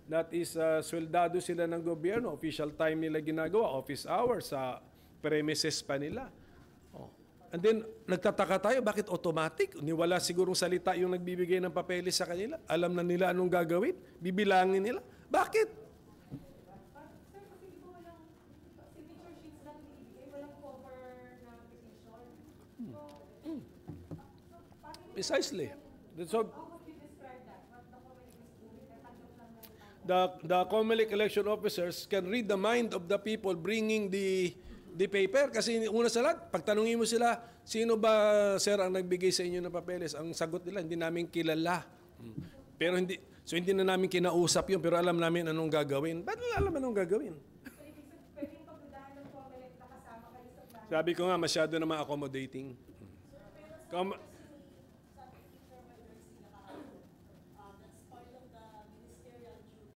That is, sweldado sila ng gobyerno, official time nila ginagawa, office hours, sa premises pa nila. Oh. And then, nagtataka tayo, bakit automatic? Wala sigurong salita yung nagbibigay ng papeles sa kanila. Alam na nila anong gagawin, bibilangin nila. Bakit? Precisely. So, the COMELEC election officers can read the mind of the people bringing the paper. Kasi una sa lahat, pagtanungin mo sila, sino ba, sir, ang nagbigay sa inyo ng papeles? Ang sagot nila, hindi namin kilala. Pero hindi na namin kinausap yun, pero alam namin anong gagawin. Ba't alam anong gagawin? Sabi ko nga, masyado naman accommodating.